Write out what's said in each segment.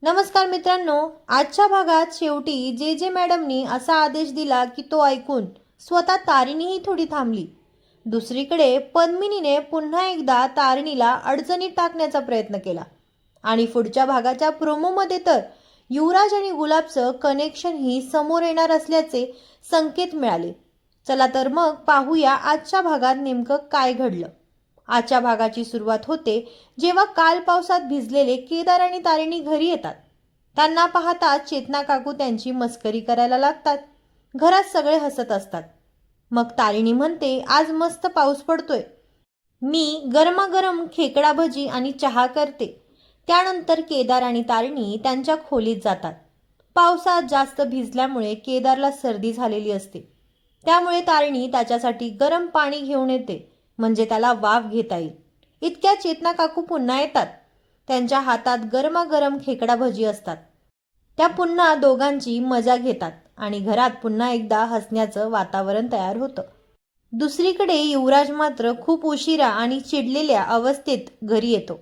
नमस्कार मित्रांनो, आजच्या भागात शेवटी जे जे मॅडमनी असा आदेश दिला की तो ऐकून स्वतः तारिणीही थोडी थांबली. दुसरीकडे पद्मिनीने पुन्हा एकदा तारिणीला अडचणीत टाकण्याचा प्रयत्न केला आणि पुढच्या भागाच्या प्रोमोमध्ये तर युवराज आणि गुलाबचं कनेक्शन ही समोर येणार असल्याचे संकेत मिळाले. चला तर मग पाहूया आजच्या भागात नेमकं काय घडलं. आजच्या भागाची सुरुवात होते जेव्हा काल पावसात भिजलेले केदार आणि तारिणी घरी येतात. त्यांना पाहताच चेतना काकू त्यांची मस्करी करायला लागतात. घरात सगळे हसत असतात. मग तारिणी म्हणते, आज मस्त पाऊस पडतोय, मी गरमागरम खेकडा भजी आणि चहा करते. त्यानंतर केदार आणि तारिणी त्यांच्या खोलीत जातात. पावसात जास्त भिजल्यामुळे केदारला सर्दी झालेली असते. त्यामुळे तारिणी त्याच्यासाठी गरम पाणी घेऊन येते, म्हणजे त्याला वाफ घेता येईल. इतक्या चेतना काकू पुन्हा येतात. त्यांच्या हातात गरमागरम खेकडा भजी असतात. त्या पुन्हा दोघांची मजा घेतात आणि घरात पुन्हा एकदा हसण्याचं वातावरण तयार होतं. दुसरीकडे युवराज मात्र खूप उशिरा आणि चिडलेल्या अवस्थेत घरी येतो.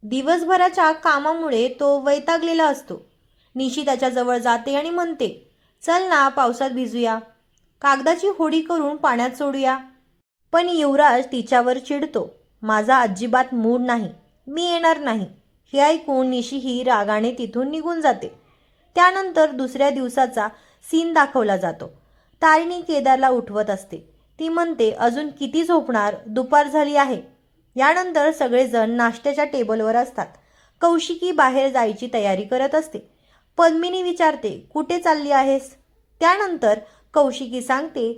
दिवसभराच्या कामामुळे तो वैतागलेला असतो. निशी त्याच्याजवळ जाते आणि म्हणते, चल ना पावसात भिजूया, कागदाची होडी करून पाण्यात सोडूया. पण युवराज तिच्यावर चिडतो, माझा अजिबात मूड नाही, मी येणार नाही. हे ऐकून निशीही रागाने तिथून निघून जाते. त्यानंतर दुसऱ्या दिवसाचा सीन दाखवला जातो. तारिणी केदारला उठवत असते. ती म्हणते, अजून किती झोपणार, दुपार झाली आहे. यानंतर सगळेजण नाश्त्याच्या टेबलवर असतात. कौशिकी बाहेर जायची तयारी करत असते. पद्मिनी विचारते, कुठे चालली आहेस? त्यानंतर कौशिकी सांगते,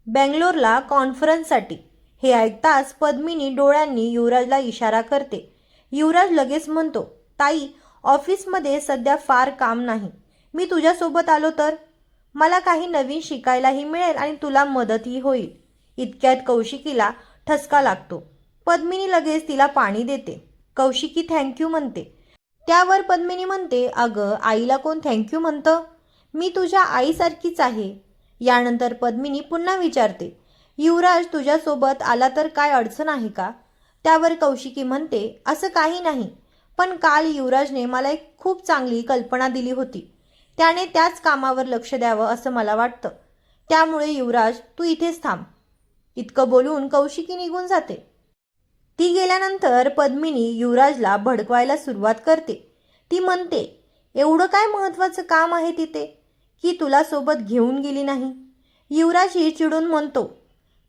बेंगलोरला कॉन्फरन्ससाठी. हे ऐकताच पद्मिनी डोळ्यांनी युवराजला इशारा करते. युवराज लगेच म्हणतो, ताई, ऑफिसमध्ये सध्या फार काम नाही, मी तुझ्यासोबत आलो तर मला काही नवीन शिकायलाही मिळेल आणि तुला मदतही होईल. इतक्यात कौशिकीला ठसका लागतो. पद्मिनी लगेच तिला पाणी देते. कौशिकी थँक्यू म्हणते. त्यावर पद्मिनी म्हणते, अगं आईला कोण थँक्यू म्हणतं, मी तुझ्या आईसारखीच आहे. यानंतर पद्मिनी पुन्हा विचारते, युवराज तुझ्यासोबत आला तर काय अडचण आहे का? त्यावर कौशिकी म्हणते, असं काही नाही, पण काल युवराजने मला एक खूप चांगली कल्पना दिली होती. त्याने त्याच कामावर लक्ष द्यावं असं मला वाटतं. त्यामुळे युवराज तू इथेच थांब. इतकं बोलून कौशिकी निघून जाते. ती गेल्यानंतर पद्मिनी युवराजला भडकवायला सुरुवात करते. ती म्हणते, एवढं काय महत्त्वाचं काम आहे तिथे की तुला सोबत घेऊन गेली नाही? युवराजही चिडून म्हणतो,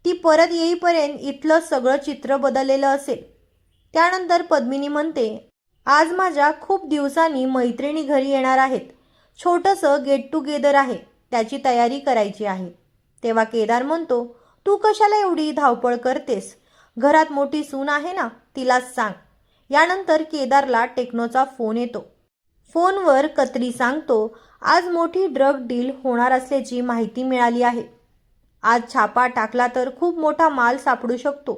ती परत येईपर्यंत इथलं सगळं चित्र बदललेलं असेल. त्यानंतर पद्मिनी म्हणते, आज माझ्या खूप दिवसांनी मैत्रिणी घरी येणार आहेत. छोटंसं गेट टुगेदर आहे, त्याची तयारी करायची आहे. तेव्हा केदार म्हणतो, तू कशाला एवढी धावपळ करतेस? घरात मोठी सून आहे ना, तिलाच सांग. यानंतर केदारला टेक्नोचा फोन येतो. फोनवर कत्री सांगतो, आज मोठी ड्रग डील होणार असल्याची माहिती मिळाली आहे. आज छापा टाकला तर खूप मोठा माल सापडू शकतो.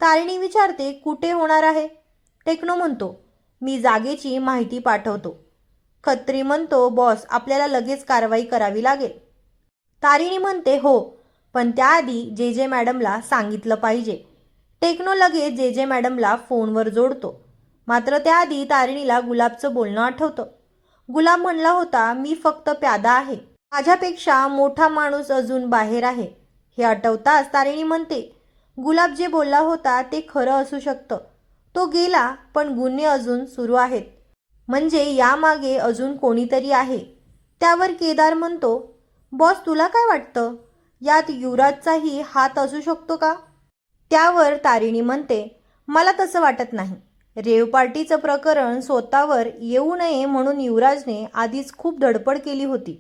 तारिणी विचारते, कुठे होणार आहे? टेक्नो म्हणतो, मी जागेची माहिती पाठवतो. खत्री म्हणतो, बॉस आपल्याला लगेच कारवाई करावी लागेल. तारिणी म्हणते, हो, पण त्याआधी जे जे मॅडमला सांगितलं पाहिजे. टेक्नो लगेच जे जे मॅडमला फोनवर जोडतो. मात्र त्याआधी तारिणीला गुलाबचं बोलणं आठवतं. गुलाब म्हणला होता, मी फक्त प्यादा आहे, माझ्यापेक्षा मोठा माणूस अजून बाहेर आहे. हे आठवताच तारिणी म्हणते, गुलाब जे बोलला होता ते खरं असू शकतं. तो गेला, पण गुन्हे अजून सुरू आहेत, म्हणजे यामागे अजून कोणीतरी आहे. त्यावर केदार म्हणतो, बॉस तुला काय वाटतं, यात युवराजचाही हात असू शकतो का? त्यावर तारिणी म्हणते, मला तसं वाटत नाही. रेव पार्टीचं प्रकरण स्वतःवर येऊ नये म्हणून युवराजने आधीच खूप धडपड केली होती.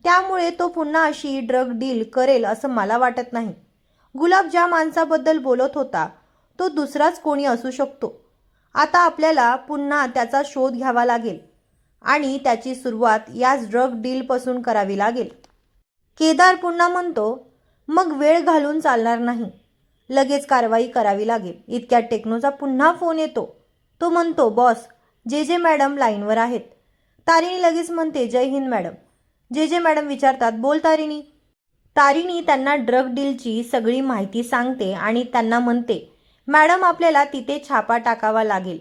त्यामुळे तो पुन्हा अशी ड्रग डील करेल असं मला वाटत नाही. गुलाब ज्या माणसाबद्दल बोलत होता तो दुसराच कोणी असू शकतो. आता आपल्याला पुन्हा त्याचा शोध घ्यावा लागेल आणि त्याची सुरुवात याच ड्रग डीलपासून करावी लागेल. केदार पुन्हा म्हणतो, मग वेळ घालून चालणार नाही, लगेच कारवाई करावी लागेल. इतक्यात टेक्नोचा पुन्हा फोन येतो. तो म्हणतो, बॉस जे जे मॅडम लाईनवर आहेत. तारिणी लगेच म्हणते, जय हिंद मॅडम. जे जे मॅडम विचारतात, बोल तारिणी. तारिणी त्यांना ड्रग डीलची सगळी माहिती सांगते आणि त्यांना म्हणते, मॅडम आपल्याला तिथे छापा टाकावा लागेल.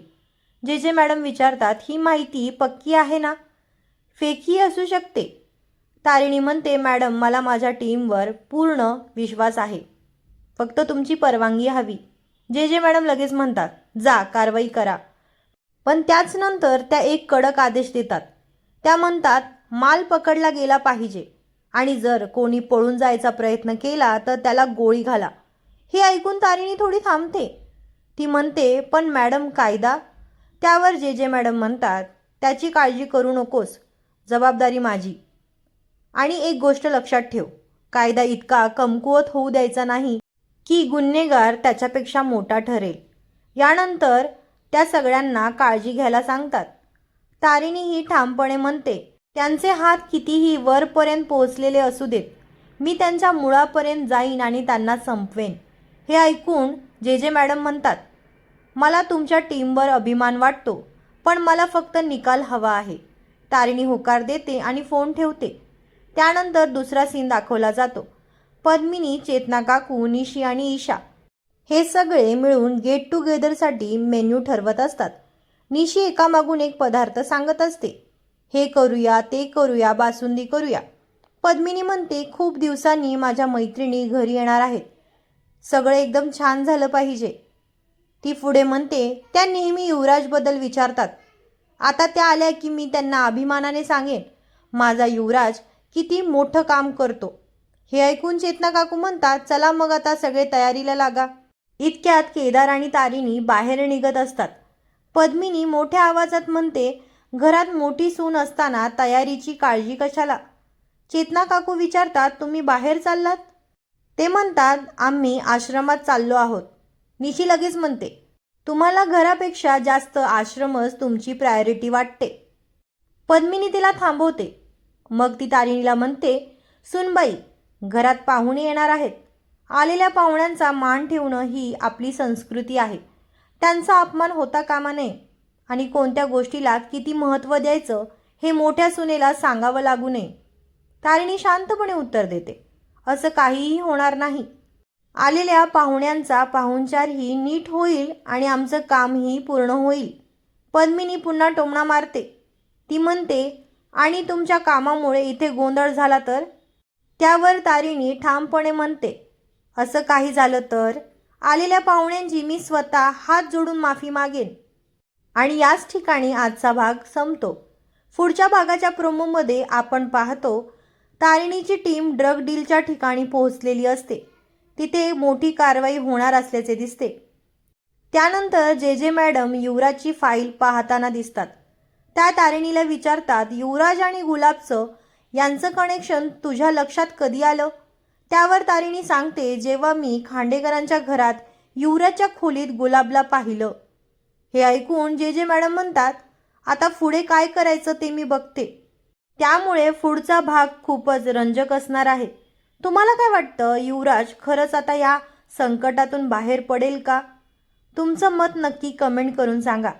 जे जे मॅडम विचारतात, ही माहिती पक्की आहे ना? फेकही असू शकते. तारिणी म्हणते, मॅडम मला माझ्या टीमवर पूर्ण विश्वास आहे. फक्त तुमची परवानगी हवी. जे जे मॅडम लगेच म्हणतात, जा कारवाई करा. पण त्याच नंतर त्या एक कडक आदेश देतात. त्या म्हणतात, माल पकडला गेला पाहिजे आणि जर कोणी पळून जायचा प्रयत्न केला तर त्याला गोळी घाला. हे ऐकून तारिणी थोडी थांबते. ती म्हणते, पण मॅडम कायदा? त्यावर जे जे मॅडम म्हणतात, त्याची काळजी करू नकोस, जबाबदारी माझी. आणि एक गोष्ट लक्षात ठेव, कायदा इतका कमकुवत होऊ द्यायचा नाही की गुन्हेगार त्याच्यापेक्षा मोठा ठरेल. यानंतर त्या सगळ्यांना काळजी घ्यायला सांगतात. तारिणी ही ठामपणे म्हणते, त्यांचे हात कितीही वरपर्यंत पोहोचलेले असू देत, मी त्यांच्या मुळापर्यंत जाईन आणि त्यांना संपवेन. हे ऐकून जे जे मॅडम म्हणतात, मला तुमच्या टीमवर अभिमान वाटतो, पण मला फक्त निकाल हवा आहे. तारिणी होकार देते आणि फोन ठेवते. त्यानंतर दुसरा सीन दाखवला जातो. पद्मिनी, चेतना काकू, निशी आणि ईशा हे सगळे मिळून गेट टुगेदरसाठी मेन्यू ठरवत असतात. निशी एकामागून एक पदार्थ सांगत असते. हे करूया, ते करूया, बासुंदी करूया. पद्मिनी म्हणते, खूप दिवसांनी माझ्या मैत्रिणी घरी येणार आहेत. सगळं एकदम छान झालं पाहिजे. ती पुढे म्हणते, त्या नेहमी युवराजबद्दल विचारतात. आता त्या आल्या की मी त्यांना अभिमानाने सांगेन, माझा युवराज किती मोठं काम करतो. हे ऐकून चेतना काकू म्हणतात, चला मग आता सगळे तयारीला लागा. इतक्यात केदार आणि तारिणी बाहेर निघत असतात. पद्मिनी मोठ्या आवाजात म्हणते, घरात मोठी सून असताना तयारीची काळजी कशाला? चेतना काकू विचारतात, तुम्ही बाहेर चाललात? ते म्हणतात, आम्ही आश्रमात चाललो आहोत. निशी लगेच म्हणते, तुम्हाला घरापेक्षा जास्त आश्रमच तुमची प्रायोरिटी वाटते. पद्मिनी तिला थांबवते. मग ती तारिणीला म्हणते, सुनबाई, घरात पाहुणे येणार आहेत. आलेल्या पाहुण्यांचा मान ठेवणं ही आपली संस्कृती आहे. त्यांचा अपमान होता कामा नये आणि कोणत्या गोष्टीला किती महत्त्व द्यायचं हे मोठ्या सुनेला सांगावं लागू नये. तारिणी शांतपणे उत्तर देते, असं काहीही होणार नाही. आलेल्या पाहुण्यांचा पाहुणचारही नीट होईल आणि आमचं कामही पूर्ण होईल. पद्मिनी पुन्हा टोमणा मारते. ती म्हणते, आणि तुमच्या कामामुळे इथे गोंधळ झाला तर? त्यावर तारिणी ठामपणे म्हणते, असं काही झालं तर आलेल्या पाहुण्यांची मी स्वतः हात जोडून माफी मागेन. आणि याच ठिकाणी आजचा भाग संपतो. पुढच्या भागाच्या प्रोमोमध्ये आपण पाहतो, तारिणीची टीम ड्रग डीलच्या ठिकाणी पोहोचलेली असते. तिथे मोठी कारवाई होणार असल्याचे दिसते. त्यानंतर जे जे मॅडम युवराजची फाईल पाहताना दिसतात. त्या तारिणीला विचारतात, युवराज आणि गुलाबचं यांचं कनेक्शन तुझ्या लक्षात कधी आलं? त्यावर तारिणी सांगते, जेव्हा मी खांडेकरांच्या घरात युवराजच्या खोलीत गुलाबला पाहिलं. हे ऐकून जे जे मॅडम म्हणतात, आता पुढे काय करायचं ते मी बघते. त्यामुळे पुढचा भाग खूपच रंजक असणार आहे. तुम्हाला काय वाटतं, युवराज खरंच आता या संकटातून बाहेर पडेल का? तुमचं मत नक्की कमेंट करून सांगा.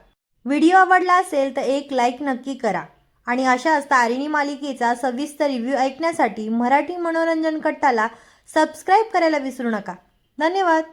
व्हिडिओ आवडला असेल तर एक लाईक नक्की करा आणि अशाच तारिणी मालिकेचा सविस्तर रिव्ह्यू ऐकण्यासाठी मराठी मनोरंजन कट्टाला सबस्क्राईब करायला विसरू नका. धन्यवाद.